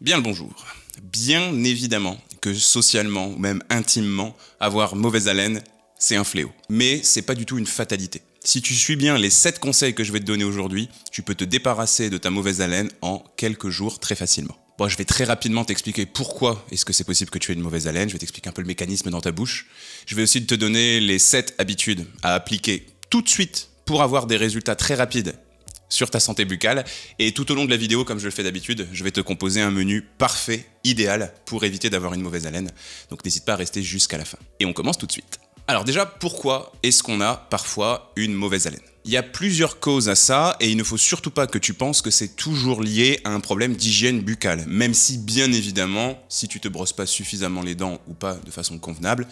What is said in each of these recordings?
Bien le bonjour. Bien évidemment que socialement ou même intimement, avoir mauvaise haleine, c'est un fléau. Mais c'est pas du tout une fatalité. Si tu suis bien les 7 conseils que je vais te donner aujourd'hui, tu peux te débarrasser de ta mauvaise haleine en quelques jours très facilement. Bon, je vais très rapidement t'expliquer pourquoi est-ce que c'est possible que tu aies une mauvaise haleine, je vais t'expliquer un peu le mécanisme dans ta bouche. Je vais aussi te donner les 7 habitudes à appliquer tout de suite pour avoir des résultats très rapides sur ta santé buccale. Et tout au long de la vidéo, comme je le fais d'habitude, je vais te composer un menu parfait, idéal, pour éviter d'avoir une mauvaise haleine. Donc n'hésite pas à rester jusqu'à la fin. Et on commence tout de suite. Alors déjà, pourquoi est-ce qu'on a parfois une mauvaise haleine ? Il y a plusieurs causes à ça, et il ne faut surtout pas que tu penses que c'est toujours lié à un problème d'hygiène buccale. Même si, bien évidemment, si tu te brosses pas suffisamment les dents ou pas de façon convenable,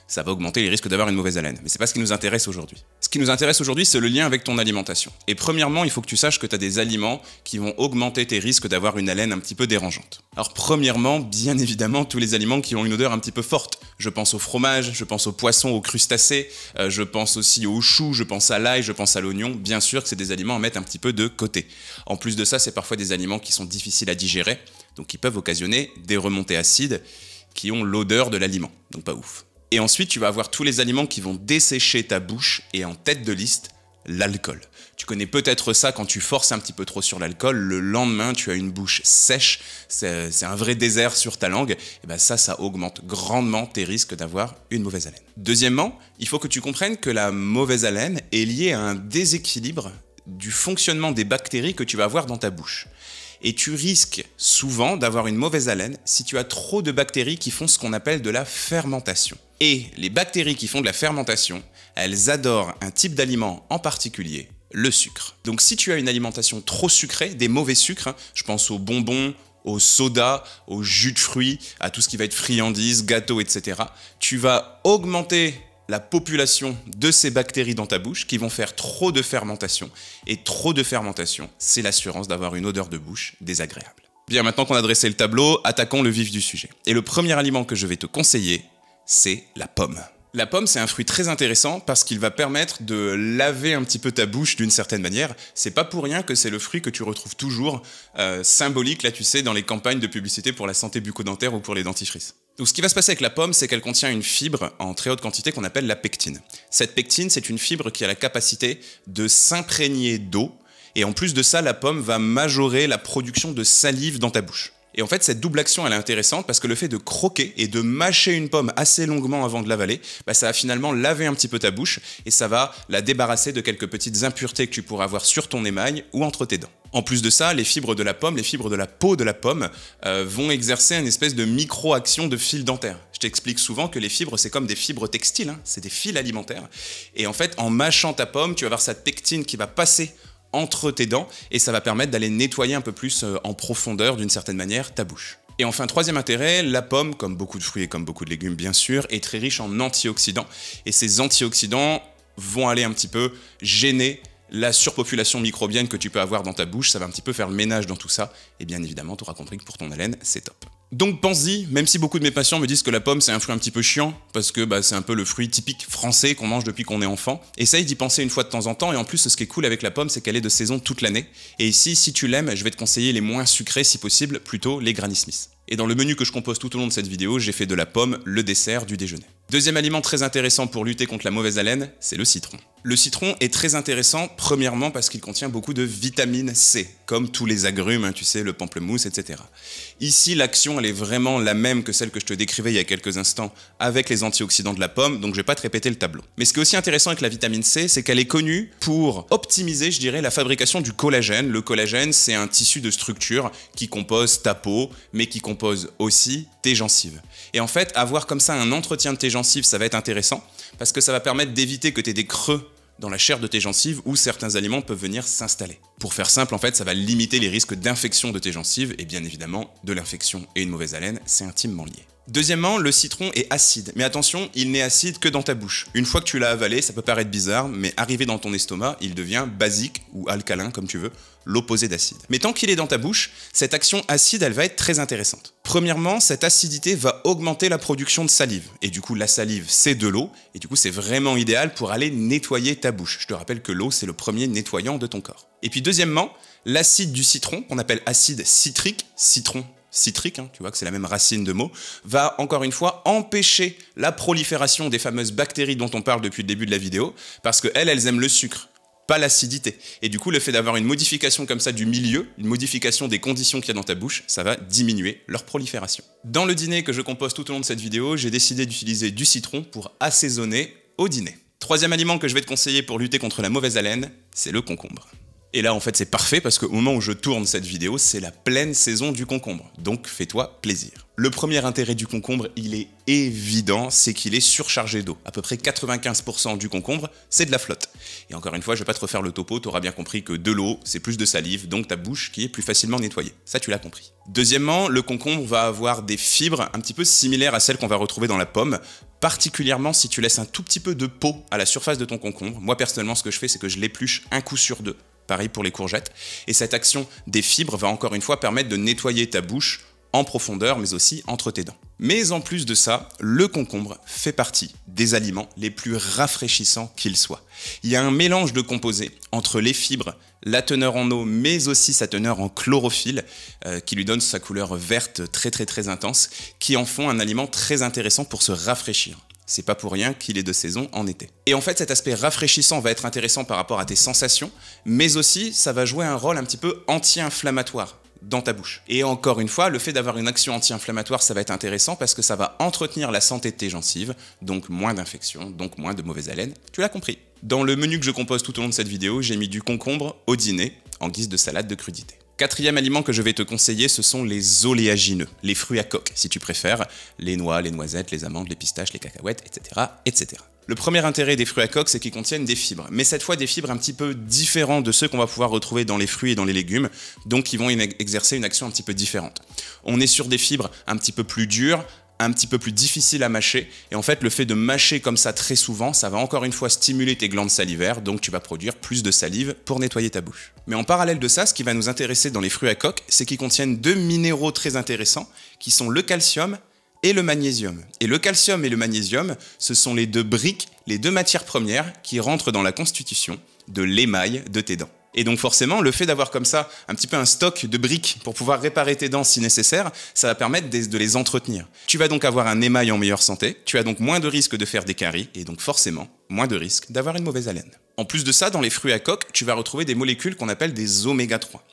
ça va augmenter les risques d'avoir une mauvaise haleine. Mais c'est pas ce qui nous intéresse aujourd'hui. Ce qui nous intéresse aujourd'hui, c'est le lien avec ton alimentation. Et premièrement, il faut que tu saches que tu as des aliments qui vont augmenter tes risques d'avoir une haleine un petit peu dérangeante. Alors premièrement, bien évidemment, tous les aliments qui ont une odeur un petit peu forte. Je pense au fromage, je pense aux poissons, aux crustacés, je pense aussi aux choux, je pense à l'ail, je pense à l'oignon. Bien sûr que c'est des aliments à mettre un petit peu de côté. En plus de ça, c'est parfois des aliments qui sont difficiles à digérer, donc qui peuvent occasionner des remontées acides qui ont l'odeur de l'aliment. Donc pas ouf. Et ensuite, tu vas avoir tous les aliments qui vont dessécher ta bouche et en tête de liste, l'alcool. Tu connais peut-être ça quand tu forces un petit peu trop sur l'alcool, le lendemain tu as une bouche sèche, c'est un vrai désert sur ta langue, et ben ça augmente grandement tes risques d'avoir une mauvaise haleine. Deuxièmement, il faut que tu comprennes que la mauvaise haleine est liée à un déséquilibre du fonctionnement des bactéries que tu vas avoir dans ta bouche. Et tu risques souvent d'avoir une mauvaise haleine si tu as trop de bactéries qui font ce qu'on appelle de la fermentation. Et les bactéries qui font de la fermentation, elles adorent un type d'aliment en particulier, le sucre. Donc si tu as une alimentation trop sucrée, des mauvais sucres, je pense aux bonbons, aux sodas, aux jus de fruits, à tout ce qui va être friandises, gâteaux, etc., tu vas augmenter la population de ces bactéries dans ta bouche qui vont faire trop de fermentation. Et trop de fermentation, c'est l'assurance d'avoir une odeur de bouche désagréable. Bien, maintenant qu'on a dressé le tableau, attaquons le vif du sujet. Et le premier aliment que je vais te conseiller, c'est la pomme. La pomme, c'est un fruit très intéressant parce qu'il va permettre de laver un petit peu ta bouche d'une certaine manière. C'est pas pour rien que c'est le fruit que tu retrouves toujours symbolique, là tu sais, dans les campagnes de publicité pour la santé bucco-dentaire ou pour les dentifrices. Donc ce qui va se passer avec la pomme, c'est qu'elle contient une fibre en très haute quantité qu'on appelle la pectine. Cette pectine, c'est une fibre qui a la capacité de s'imprégner d'eau, et en plus de ça, la pomme va majorer la production de salive dans ta bouche. Et en fait, cette double action, elle est intéressante parce que le fait de croquer et de mâcher une pomme assez longuement avant de l'avaler, ça va finalement laver un petit peu ta bouche et ça va la débarrasser de quelques petites impuretés que tu pourras avoir sur ton émail ou entre tes dents. En plus de ça, les fibres de la pomme, les fibres de la peau de la pomme vont exercer une espèce de micro-action de fil dentaire. Je t'explique souvent que les fibres, c'est comme des fibres textiles, c'est des fils alimentaires. Et en fait, en mâchant ta pomme, tu vas avoir cette pectine qui va passer entre tes dents et ça va permettre d'aller nettoyer un peu plus en profondeur d'une certaine manière ta bouche. Et enfin, troisième intérêt, la pomme, comme beaucoup de fruits et comme beaucoup de légumes bien sûr, est très riche en antioxydants et ces antioxydants vont aller un petit peu gêner la surpopulation microbienne que tu peux avoir dans ta bouche, ça va un petit peu faire le ménage dans tout ça et bien évidemment, tu auras compris que pour ton haleine, c'est top. Donc pense-y, même si beaucoup de mes patients me disent que la pomme c'est un fruit un petit peu chiant, parce que c'est un peu le fruit typique français qu'on mange depuis qu'on est enfant, essaye d'y penser une fois de temps en temps, et en plus ce qui est cool avec la pomme c'est qu'elle est de saison toute l'année, et ici si tu l'aimes, je vais te conseiller les moins sucrés si possible, plutôt les Granny Smith. Et dans le menu que je compose tout au long de cette vidéo, j'ai fait de la pomme le dessert du déjeuner. Deuxième aliment très intéressant pour lutter contre la mauvaise haleine, c'est le citron. Le citron est très intéressant, premièrement parce qu'il contient beaucoup de vitamine C, comme tous les agrumes, tu sais, le pamplemousse, etc. Ici, l'action, elle est vraiment la même que celle que je te décrivais il y a quelques instants avec les antioxydants de la pomme, donc je vais pas te répéter le tableau. Mais ce qui est aussi intéressant avec la vitamine C, c'est qu'elle est connue pour optimiser, je dirais, la fabrication du collagène. Le collagène, c'est un tissu de structure qui compose ta peau, mais qui compose aussi tes gencives. Et en fait, avoir comme ça un entretien de tes gencives, ça va être intéressant, parce que ça va permettre d'éviter que tu aies des creux dans la chair de tes gencives où certains aliments peuvent venir s'installer. Pour faire simple, en fait, ça va limiter les risques d'infection de tes gencives et bien évidemment, de l'infection et une mauvaise haleine, c'est intimement lié. Deuxièmement, le citron est acide. Mais attention, il n'est acide que dans ta bouche. Une fois que tu l'as avalé, ça peut paraître bizarre, mais arrivé dans ton estomac, il devient basique ou alcalin, comme tu veux, l'opposé d'acide. Mais tant qu'il est dans ta bouche, cette action acide, elle va être très intéressante. Premièrement, cette acidité va augmenter la production de salive. Et du coup, la salive, c'est de l'eau. Et du coup, c'est vraiment idéal pour aller nettoyer ta bouche. Je te rappelle que l'eau, c'est le premier nettoyant de ton corps. Et puis deuxièmement, l'acide du citron, qu'on appelle acide citrique, citron, citrique, tu vois que c'est la même racine de mot, va encore une fois empêcher la prolifération des fameuses bactéries dont on parle depuis le début de la vidéo, parce qu'elles aiment le sucre, pas l'acidité. Et du coup, le fait d'avoir une modification comme ça du milieu, une modification des conditions qu'il y a dans ta bouche, ça va diminuer leur prolifération. Dans le dîner que je compose tout au long de cette vidéo, j'ai décidé d'utiliser du citron pour assaisonner au dîner. Troisième aliment que je vais te conseiller pour lutter contre la mauvaise haleine, c'est le concombre. Et là, en fait, c'est parfait parce qu'au moment où je tourne cette vidéo, c'est la pleine saison du concombre. Donc, fais-toi plaisir. Le premier intérêt du concombre, il est évident, c'est qu'il est surchargé d'eau. À peu près 95% du concombre, c'est de la flotte. Et encore une fois, je vais pas te refaire le topo, tu auras bien compris que de l'eau, c'est plus de salive, donc ta bouche qui est plus facilement nettoyée. Ça, tu l'as compris. Deuxièmement, le concombre va avoir des fibres un petit peu similaires à celles qu'on va retrouver dans la pomme, particulièrement si tu laisses un tout petit peu de peau à la surface de ton concombre. Moi, personnellement, ce que je fais, c'est que je l'épluche un coup sur deux. Pareil pour les courgettes. Et cette action des fibres va encore une fois permettre de nettoyer ta bouche en profondeur, mais aussi entre tes dents. Mais en plus de ça, le concombre fait partie des aliments les plus rafraîchissants qu'ils soient. Il y a un mélange de composés entre les fibres, la teneur en eau, mais aussi sa teneur en chlorophylle, qui lui donne sa couleur verte très intense, qui en font un aliment très intéressant pour se rafraîchir. C'est pas pour rien qu'il est de saison en été. Et en fait, cet aspect rafraîchissant va être intéressant par rapport à tes sensations, mais aussi, ça va jouer un rôle un petit peu anti-inflammatoire dans ta bouche. Et encore une fois, le fait d'avoir une action anti-inflammatoire, ça va être intéressant parce que ça va entretenir la santé de tes gencives, donc moins d'infections, donc moins de mauvaise haleine. Tu l'as compris. Dans le menu que je compose tout au long de cette vidéo, j'ai mis du concombre au dîner, en guise de salade de crudité. Quatrième aliment que je vais te conseiller, ce sont les oléagineux, les fruits à coque, si tu préfères, les noix, les noisettes, les amandes, les pistaches, les cacahuètes, etc., etc. Le premier intérêt des fruits à coque, c'est qu'ils contiennent des fibres, mais cette fois des fibres un petit peu différentes de ceux qu'on va pouvoir retrouver dans les fruits et dans les légumes, donc qui vont exercer une action un petit peu différente. On est sur des fibres un petit peu plus dures, un petit peu plus difficile à mâcher, et en fait le fait de mâcher comme ça très souvent, ça va encore une fois stimuler tes glandes salivaires, donc tu vas produire plus de salive pour nettoyer ta bouche. Mais en parallèle de ça, ce qui va nous intéresser dans les fruits à coque, c'est qu'ils contiennent deux minéraux très intéressants, qui sont le calcium et le magnésium. Et le calcium et le magnésium, ce sont les deux briques, les deux matières premières qui rentrent dans la constitution de l'émail de tes dents. Et donc forcément, le fait d'avoir comme ça un petit peu un stock de briques pour pouvoir réparer tes dents si nécessaire, ça va permettre de les entretenir. Tu vas donc avoir un émail en meilleure santé, tu as donc moins de risques de faire des caries, et donc forcément, moins de risques d'avoir une mauvaise haleine. En plus de ça, dans les fruits à coque, tu vas retrouver des molécules qu'on appelle des oméga 3.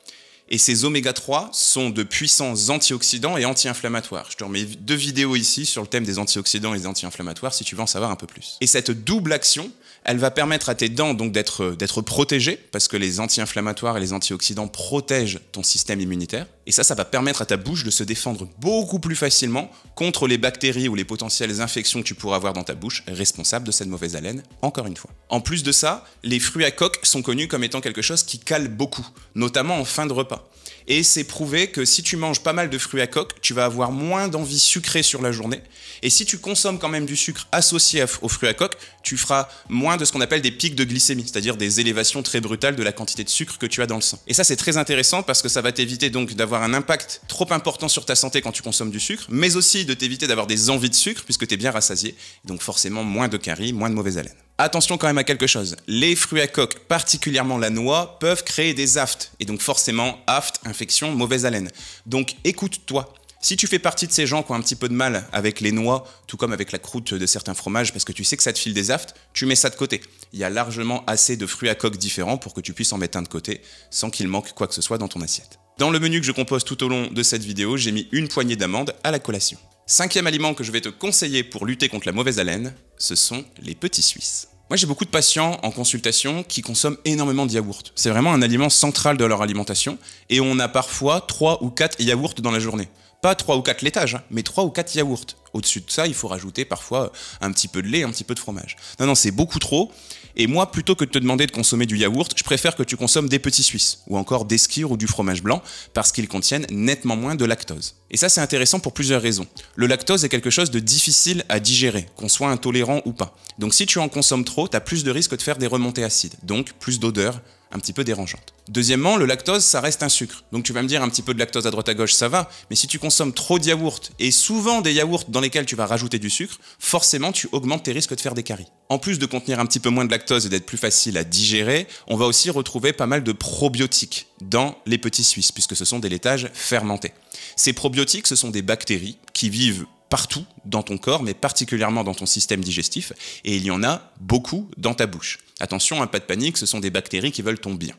Et ces oméga 3 sont de puissants antioxydants et anti-inflammatoires. Je te remets deux vidéos ici sur le thème des antioxydants et des anti-inflammatoires si tu veux en savoir un peu plus. Et cette double action, elle va permettre à tes dents donc d'être protégées, parce que les anti-inflammatoires et les antioxydants protègent ton système immunitaire. Et ça va permettre à ta bouche de se défendre beaucoup plus facilement contre les bactéries ou les potentielles infections que tu pourras avoir dans ta bouche, responsables de cette mauvaise haleine, encore une fois. En plus de ça, les fruits à coque sont connus comme étant quelque chose qui cale beaucoup, notamment en fin de repas. Et c'est prouvé que si tu manges pas mal de fruits à coque, tu vas avoir moins d'envie sucrée sur la journée. Et si tu consommes quand même du sucre associé aux fruits à coque, tu feras moins de ce qu'on appelle des pics de glycémie, c'est-à-dire des élévations très brutales de la quantité de sucre que tu as dans le sang. Et ça, c'est très intéressant parce que ça va t'éviter donc d'avoir un impact trop important sur ta santé quand tu consommes du sucre, mais aussi de t'éviter d'avoir des envies de sucre puisque tu es bien rassasié. Donc forcément, moins de caries, moins de mauvaise haleine. Attention quand même à quelque chose, les fruits à coque, particulièrement la noix, peuvent créer des aftes, et donc forcément, aftes, infection, mauvaise haleine. Donc écoute-toi, si tu fais partie de ces gens qui ont un petit peu de mal avec les noix, tout comme avec la croûte de certains fromages, parce que tu sais que ça te file des aftes, tu mets ça de côté. Il y a largement assez de fruits à coque différents pour que tu puisses en mettre un de côté, sans qu'il manque quoi que ce soit dans ton assiette. Dans le menu que je compose tout au long de cette vidéo, j'ai mis une poignée d'amandes à la collation. Cinquième aliment que je vais te conseiller pour lutter contre la mauvaise haleine, ce sont les petits Suisses. Moi, j'ai beaucoup de patients en consultation qui consomment énormément de yaourts. C'est vraiment un aliment central de leur alimentation et on a parfois 3 ou 4 yaourts dans la journée. Pas 3 ou 4 laitages, mais 3 ou 4 yaourts. Au-dessus de ça, il faut rajouter parfois un petit peu de lait, un petit peu de fromage. Non, c'est beaucoup trop. Et moi, plutôt que de te demander de consommer du yaourt, je préfère que tu consommes des petits Suisses, ou encore des skyrs ou du fromage blanc, parce qu'ils contiennent nettement moins de lactose. Et ça, c'est intéressant pour plusieurs raisons. Le lactose est quelque chose de difficile à digérer, qu'on soit intolérant ou pas. Donc si tu en consommes trop, tu as plus de risques de faire des remontées acides, donc plus d'odeur un petit peu dérangeantes. Deuxièmement, le lactose, ça reste un sucre. Donc tu vas me dire un petit peu de lactose à droite à gauche, ça va, mais si tu consommes trop de yaourts, et souvent des yaourts dans lesquels tu vas rajouter du sucre, forcément tu augmentes tes risques de faire des caries. En plus de contenir un petit peu moins de lactose et d'être plus facile à digérer, on va aussi retrouver pas mal de probiotiques dans les petits Suisses, puisque ce sont des laitages fermentés. Ces probiotiques, ce sont des bactéries qui vivent partout dans ton corps, mais particulièrement dans ton système digestif, et il y en a beaucoup dans ta bouche. Attention, pas de panique, ce sont des bactéries qui veulent ton bien.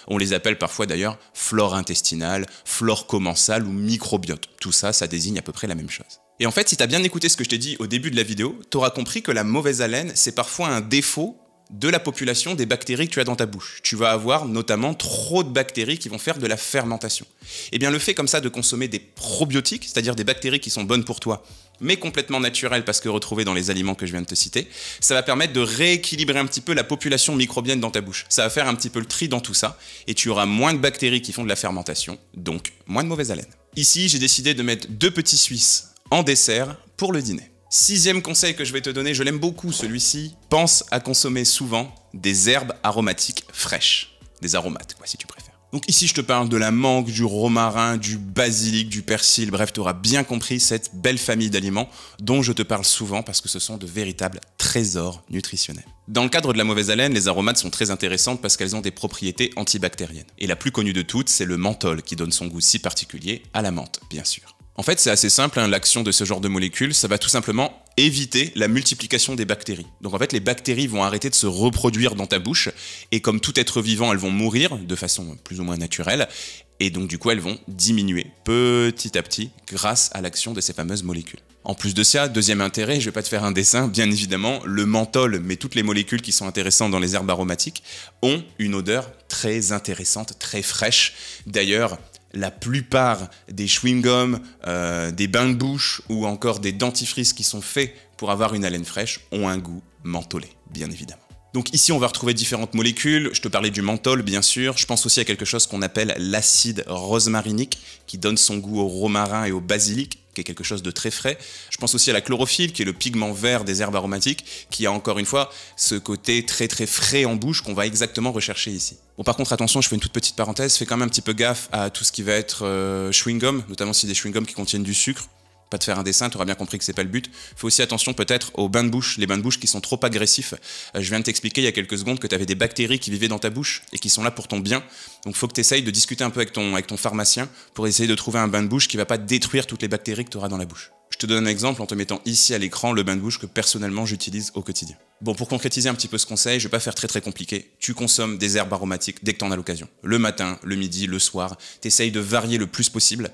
On les appelle parfois d'ailleurs flore intestinale, flore commensale ou microbiote. Tout ça, ça désigne à peu près la même chose. Et en fait, si tu as bien écouté ce que je t'ai dit au début de la vidéo, tu auras compris que la mauvaise haleine, c'est parfois un défaut de la population des bactéries que tu as dans ta bouche. Tu vas avoir notamment trop de bactéries qui vont faire de la fermentation. Et bien le fait comme ça de consommer des probiotiques, c'est-à-dire des bactéries qui sont bonnes pour toi, mais complètement naturelles parce que retrouvées dans les aliments que je viens de te citer, ça va permettre de rééquilibrer un petit peu la population microbienne dans ta bouche. Ça va faire un petit peu le tri dans tout ça, et tu auras moins de bactéries qui font de la fermentation, donc moins de mauvaise haleine. Ici, j'ai décidé de mettre 2 petits Suisses en dessert pour le dîner. 6e conseil que je vais te donner, je l'aime beaucoup celui-ci, pense à consommer souvent des herbes aromatiques fraîches. Des aromates, quoi, si tu préfères. Donc ici, je te parle de la menthe, du romarin, du basilic, du persil, bref, tu auras bien compris cette belle famille d'aliments dont je te parle souvent parce que ce sont de véritables trésors nutritionnels. Dans le cadre de la mauvaise haleine, les aromates sont très intéressantes parce qu'elles ont des propriétés antibactériennes. Et la plus connue de toutes, c'est le menthol qui donne son goût si particulier à la menthe, bien sûr. En fait, c'est assez simple, hein, l'action de ce genre de molécules, ça va tout simplement éviter la multiplication des bactéries. Donc en fait, les bactéries vont arrêter de se reproduire dans ta bouche, et comme tout être vivant, elles vont mourir de façon plus ou moins naturelle, et donc du coup, elles vont diminuer petit à petit grâce à l'action de ces fameuses molécules. En plus de ça, deuxième intérêt, je vais pas te faire un dessin, bien évidemment, le menthol, mais toutes les molécules qui sont intéressantes dans les herbes aromatiques, ont une odeur très intéressante, très fraîche. D'ailleurs, la plupart des chewing-gums, des bains de bouche ou encore des dentifrices qui sont faits pour avoir une haleine fraîche ont un goût mentholé, bien évidemment. Donc ici, on va retrouver différentes molécules. Je te parlais du menthol, bien sûr. Je pense aussi à quelque chose qu'on appelle l'acide rosmarinique, qui donne son goût au romarin et au basilic, qui est quelque chose de très frais. Je pense aussi à la chlorophylle, qui est le pigment vert des herbes aromatiques, qui a encore une fois ce côté très très frais en bouche qu'on va exactement rechercher ici. Bon, par contre, attention, je fais une toute petite parenthèse, fais quand même un petit peu gaffe à tout ce qui va être chewing-gum, notamment si des chewing-gums qui contiennent du sucre. Pas de faire un dessin, tu auras bien compris que c'est pas le but. Fais aussi attention peut-être aux bains de bouche, les bains de bouche qui sont trop agressifs. Je viens de t'expliquer il y a quelques secondes que tu avais des bactéries qui vivaient dans ta bouche et qui sont là pour ton bien. Donc il faut que tu essayes de discuter un peu avec ton pharmacien pour essayer de trouver un bain de bouche qui va pas détruire toutes les bactéries que tu auras dans la bouche. Je te donne un exemple en te mettant ici à l'écran le bain de bouche que personnellement j'utilise au quotidien. Bon, pour concrétiser un petit peu ce conseil, je vais pas faire très compliqué. Tu consommes des herbes aromatiques dès que tu en as l'occasion. Le matin, le midi, le soir. T'essayes de varier le plus possible.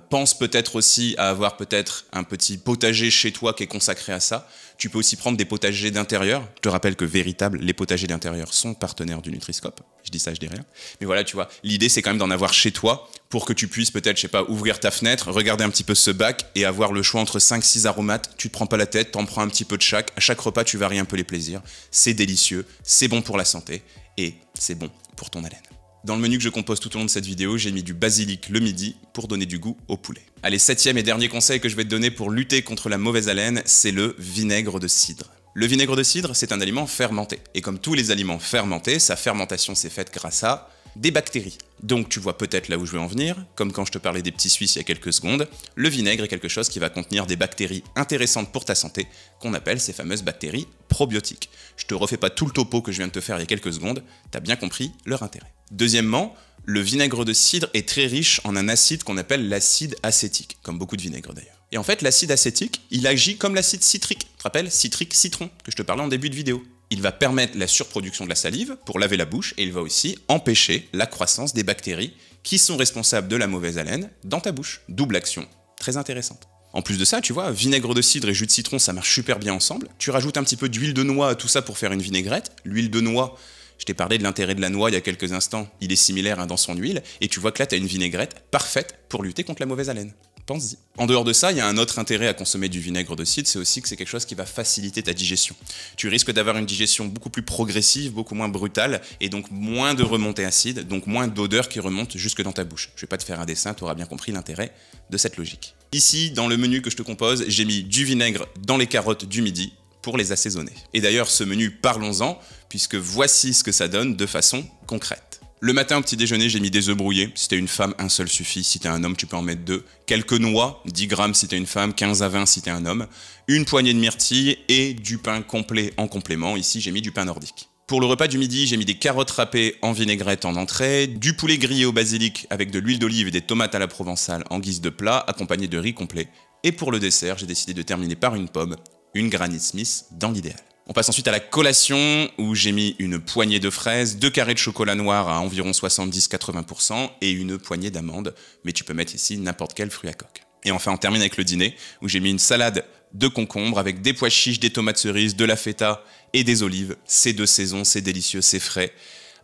Pense peut-être aussi à avoir peut-être un petit potager chez toi qui est consacré à ça. Tu peux aussi prendre des potagers d'intérieur. Je te rappelle que Véritable, les potagers d'intérieur sont partenaires du Nutri-Scope. Je dis ça, je dis rien. Mais voilà, tu vois, l'idée c'est quand même d'en avoir chez toi pour que tu puisses peut-être, je sais pas, ouvrir ta fenêtre, regarder un petit peu ce bac et avoir le choix entre 5-6 aromates. Tu te prends pas la tête, t'en prends un petit peu de chaque. À chaque repas, tu varies un peu les plaisirs. C'est délicieux, c'est bon pour la santé et c'est bon pour ton haleine. Dans le menu que je compose tout au long de cette vidéo, j'ai mis du basilic le midi pour donner du goût au poulet. Allez, 7e et dernier conseil que je vais te donner pour lutter contre la mauvaise haleine, c'est le vinaigre de cidre. Le vinaigre de cidre, c'est un aliment fermenté. Et comme tous les aliments fermentés, sa fermentation s'est faite grâce à des bactéries. Donc tu vois peut-être là où je veux en venir, comme quand je te parlais des petits Suisses il y a quelques secondes, le vinaigre est quelque chose qui va contenir des bactéries intéressantes pour ta santé, qu'on appelle ces fameuses bactéries probiotiques. Je te refais pas tout le topo que je viens de te faire il y a quelques secondes, t'as bien compris leur intérêt. Deuxièmement, le vinaigre de cidre est très riche en un acide qu'on appelle l'acide acétique, comme beaucoup de vinaigres d'ailleurs. Et en fait, l'acide acétique, il agit comme l'acide citrique, tu te rappelles, citrique, citron, que je te parlais en début de vidéo. Il va permettre la surproduction de la salive pour laver la bouche et il va aussi empêcher la croissance des bactéries qui sont responsables de la mauvaise haleine dans ta bouche. Double action, très intéressante. En plus de ça, tu vois, vinaigre de cidre et jus de citron, ça marche super bien ensemble. Tu rajoutes un petit peu d'huile de noix à tout ça pour faire une vinaigrette. L'huile de noix, je t'ai parlé de l'intérêt de la noix il y a quelques instants, il est similaire dans son huile, et tu vois que là, tu as une vinaigrette parfaite pour lutter contre la mauvaise haleine. Pense-y. En dehors de ça, il y a un autre intérêt à consommer du vinaigre de cidre, c'est aussi que c'est quelque chose qui va faciliter ta digestion. Tu risques d'avoir une digestion beaucoup plus progressive, beaucoup moins brutale, et donc moins de remontées acides, donc moins d'odeur qui remonte jusque dans ta bouche. Je vais pas te faire un dessin, tu auras bien compris l'intérêt de cette logique. Ici, dans le menu que je te compose, j'ai mis du vinaigre dans les carottes du midi pour les assaisonner. Et d'ailleurs, ce menu, parlons-en, puisque voici ce que ça donne de façon concrète. Le matin au petit déjeuner, j'ai mis des œufs brouillés. Si t'es une femme, un seul suffit. Si t'es un homme, tu peux en mettre 2. Quelques noix, 10 grammes si t'es une femme, 15 à 20 si t'es un homme. Une poignée de myrtilles et du pain complet en complément. Ici, j'ai mis du pain nordique. Pour le repas du midi, j'ai mis des carottes râpées en vinaigrette en entrée, du poulet grillé au basilic avec de l'huile d'olive et des tomates à la provençale en guise de plat, accompagné de riz complet. Et pour le dessert, j'ai décidé de terminer par une pomme, une Granny Smith dans l'idéal. On passe ensuite à la collation, où j'ai mis une poignée de fraises, 2 carrés de chocolat noir à environ 70-80% et une poignée d'amandes, mais tu peux mettre ici n'importe quel fruit à coque. Et enfin, on termine avec le dîner, où j'ai mis une salade de concombres avec des pois chiches, des tomates cerises, de la feta et des olives. C'est de saison, c'est délicieux, c'est frais.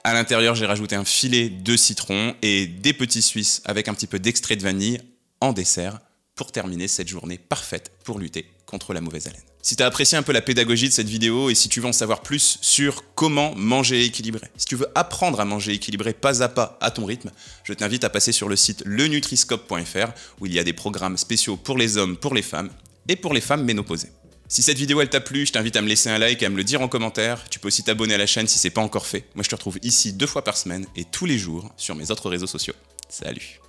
À l'intérieur, j'ai rajouté un filet de citron et des petits suisses avec un petit peu d'extrait de vanille en dessert pour terminer cette journée parfaite pour lutter contre la mauvaise haleine. Si tu as apprécié un peu la pédagogie de cette vidéo et si tu veux en savoir plus sur comment manger équilibré, si tu veux apprendre à manger équilibré pas à pas à ton rythme, je t'invite à passer sur le site lenutriscope.fr où il y a des programmes spéciaux pour les hommes, pour les femmes et pour les femmes ménopausées. Si cette vidéo elle t'a plu, je t'invite à me laisser un like et à me le dire en commentaire. Tu peux aussi t'abonner à la chaîne si c'est pas encore fait. Moi je te retrouve ici 2 fois par semaine et tous les jours sur mes autres réseaux sociaux. Salut!